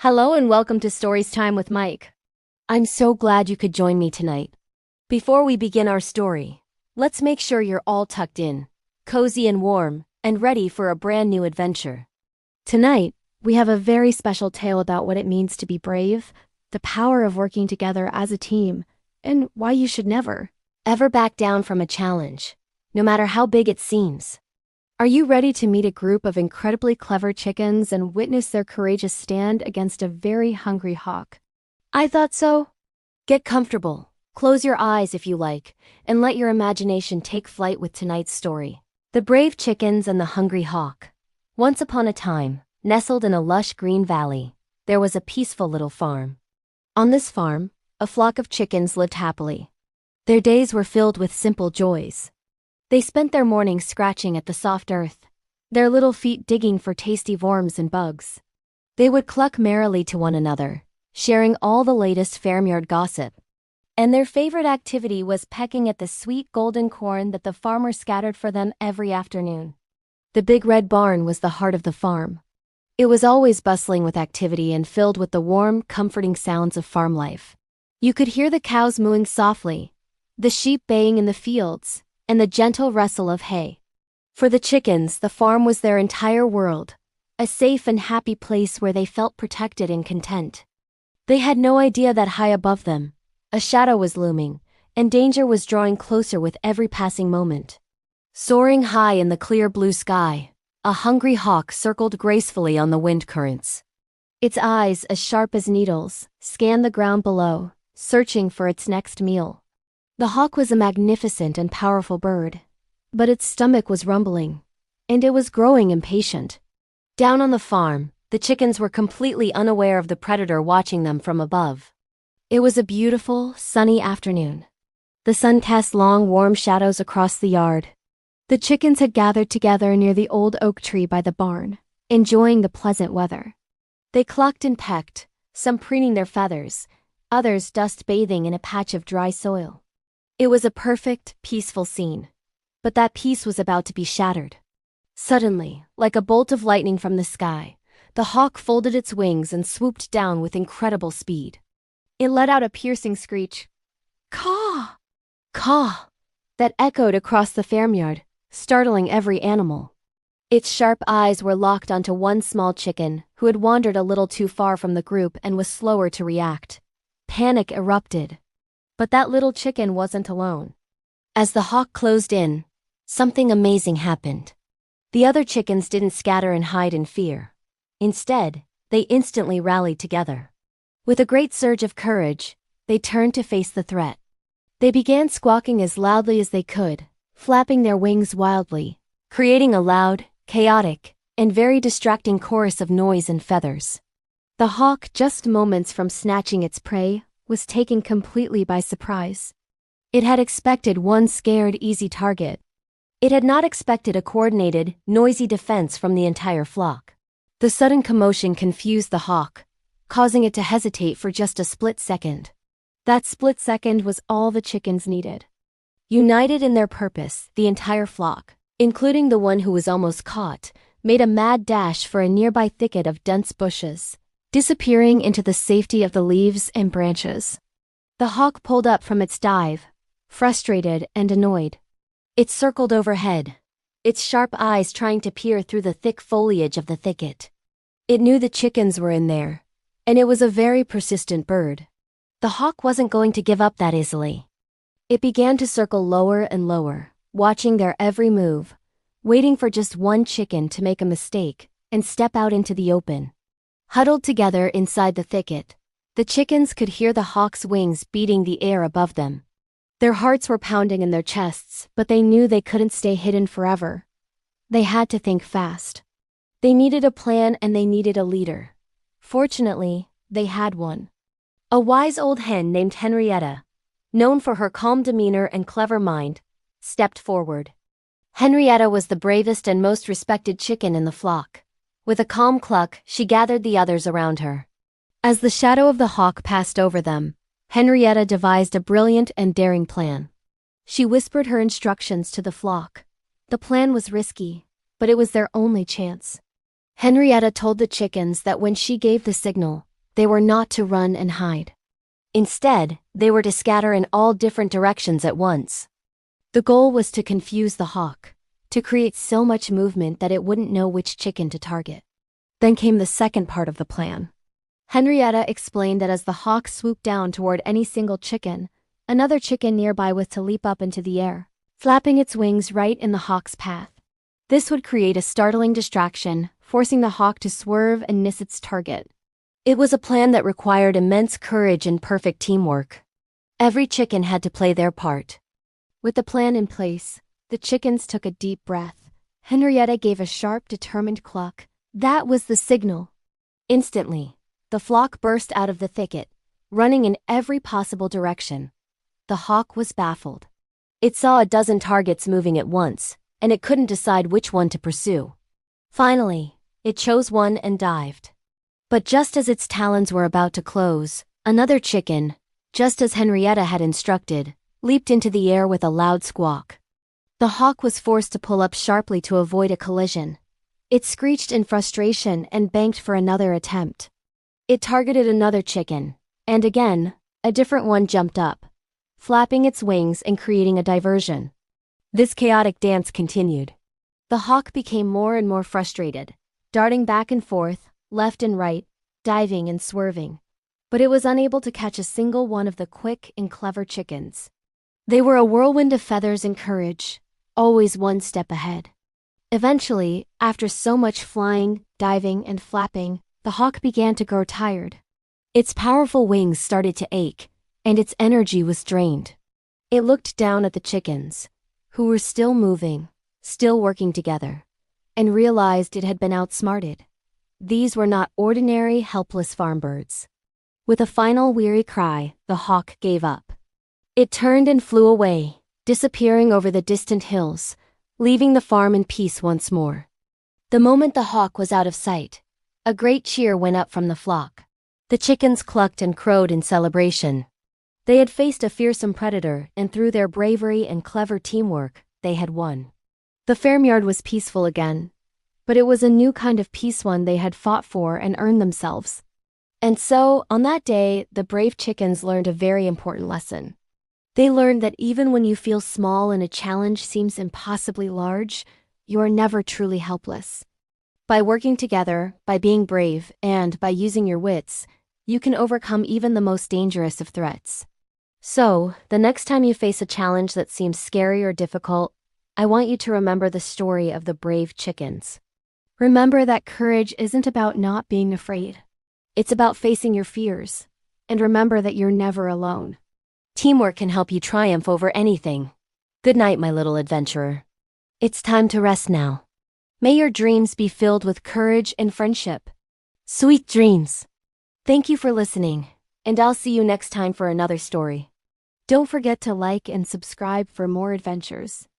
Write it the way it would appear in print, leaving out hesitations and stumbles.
Hello and welcome to Stories Time with Mike. I'm so glad you could join me tonight. Before we begin our story, let's make sure you're all tucked in, cozy and warm, and ready for a brand new adventure. Tonight, we have a very special tale about what it means to be brave, the power of working together as a team, and why you should never, ever back down from a challenge, no matter how big it seems. Are you ready to meet a group of incredibly clever chickens and witness their courageous stand against a very hungry hawk? I thought so. Get comfortable, close your eyes if you like, and let your imagination take flight with tonight's story. The Brave Chickens and the Hungry Hawk. Once upon a time, nestled in a lush green valley, there was a peaceful little farm. On this farm, a flock of chickens lived happily. Their days were filled with simple joys. They spent their mornings scratching at the soft earth, their little feet digging for tasty worms and bugs. They would cluck merrily to one another, sharing all the latest farmyard gossip. And their favorite activity was pecking at the sweet golden corn that the farmer scattered for them every afternoon. The big red barn was the heart of the farm. It was always bustling with activity and filled with the warm, comforting sounds of farm life. You could hear the cows mooing softly, the sheep baying in the fields, and the gentle rustle of hay. For the chickens, the farm was their entire world, a safe and happy place where they felt protected and content. They had no idea that high above them, a shadow was looming, and danger was drawing closer with every passing moment. Soaring high in the clear blue sky, a hungry hawk circled gracefully on the wind currents. Its eyes, as sharp as needles, scanned the ground below, searching for its next meal. The hawk was a magnificent and powerful bird, but its stomach was rumbling, and it was growing impatient. Down on the farm, the chickens were completely unaware of the predator watching them from above. It was a beautiful, sunny afternoon. The sun cast long, warm shadows across the yard. The chickens had gathered together near the old oak tree by the barn, enjoying the pleasant weather. They clucked and pecked, some preening their feathers, others dust bathing in a patch of dry soil. It was a perfect, peaceful scene. But that peace was about to be shattered. Suddenly, like a bolt of lightning from the sky, the hawk folded its wings and swooped down with incredible speed. It let out a piercing screech. Caw! Caw! That echoed across the farmyard, startling every animal. Its sharp eyes were locked onto one small chicken who had wandered a little too far from the group and was slower to react. Panic erupted. But that little chicken wasn't alone. As the hawk closed in, something amazing happened. The other chickens didn't scatter and hide in fear. Instead, they instantly rallied together. With a great surge of courage, they turned to face the threat. They began squawking as loudly as they could, flapping their wings wildly, creating a loud, chaotic, and very distracting chorus of noise and feathers. The hawk, just moments from snatching its prey, was taken completely by surprise. It had expected one scared, easy target. It had not expected a coordinated, noisy defense from the entire flock. The sudden commotion confused the hawk, causing it to hesitate for just a split second. That split second was all the chickens needed. United in their purpose, the entire flock, including the one who was almost caught, made a mad dash for a nearby thicket of dense bushes, disappearing into the safety of the leaves and branches. The hawk pulled up from its dive, frustrated and annoyed. It circled overhead, its sharp eyes trying to peer through the thick foliage of the thicket. It knew the chickens were in there, and it was a very persistent bird. The hawk wasn't going to give up that easily. It began to circle lower and lower, watching their every move, waiting for just one chicken to make a mistake and step out into the open. Huddled together inside the thicket, the chickens could hear the hawk's wings beating the air above them. Their hearts were pounding in their chests, but they knew they couldn't stay hidden forever. They had to think fast. They needed a plan and they needed a leader. Fortunately, they had one. A wise old hen named Henrietta, known for her calm demeanor and clever mind, stepped forward. Henrietta was the bravest and most respected chicken in the flock. With a calm cluck, she gathered the others around her. As the shadow of the hawk passed over them, Henrietta devised a brilliant and daring plan. She whispered her instructions to the flock. The plan was risky, but it was their only chance. Henrietta told the chickens that when she gave the signal, They were not to run and hide. Instead, they were to scatter in all different directions at once. The goal was to confuse the hawk, to create so much movement that it wouldn't know which chicken to target. Then came the second part of the plan. Henrietta explained that as the hawk swooped down toward any single chicken, another chicken nearby was to leap up into the air, flapping its wings right in the hawk's path. This would create a startling distraction, forcing the hawk to swerve and miss its target. It was a plan that required immense courage and perfect teamwork. Every chicken had to play their part. With the plan in place, the chickens took a deep breath. Henrietta gave a sharp, determined cluck. That was the signal. Instantly, the flock burst out of the thicket, running in every possible direction. The hawk was baffled. It saw a dozen targets moving at once, and it couldn't decide which one to pursue. Finally, it chose one and dived. But just as its talons were about to close, another chicken, just as Henrietta had instructed, leaped into the air with a loud squawk. The hawk was forced to pull up sharply to avoid a collision. It screeched in frustration and banked for another attempt. It targeted another chicken, and again, a different one jumped up, flapping its wings and creating a diversion. This chaotic dance continued. The hawk became more and more frustrated, darting back and forth, left and right, diving and swerving. But it was unable to catch a single one of the quick and clever chickens. They were a whirlwind of feathers and courage, always one step ahead. Eventually, after so much flying, diving, and flapping, the hawk began to grow tired. Its powerful wings started to ache, and its energy was drained. It looked down at the chickens, who were still moving, still working together, and realized it had been outsmarted. These were not ordinary, helpless farm birds. With a final weary cry, the hawk gave up. It turned and flew away, disappearing over the distant hills, leaving the farm in peace once more. The moment the hawk was out of sight, a great cheer went up from the flock. The chickens clucked and crowed in celebration. They had faced a fearsome predator, and through their bravery and clever teamwork, they had won. The farmyard was peaceful again, but it was a new kind of peace, one they had fought for and earned themselves. And so, on that day, the brave chickens learned a very important lesson. They learned that even when you feel small and a challenge seems impossibly large, you are never truly helpless. By working together, by being brave, and by using your wits, you can overcome even the most dangerous of threats. So, the next time you face a challenge that seems scary or difficult, I want you to remember the story of the brave chickens. Remember that courage isn't about not being afraid. It's about facing your fears. And remember that you're never alone. Teamwork can help you triumph over anything. Good night, my little adventurer. It's time to rest now. May your dreams be filled with courage and friendship. Sweet dreams. Thank you for listening, and I'll see you next time for another story. Don't forget to like and subscribe for more adventures.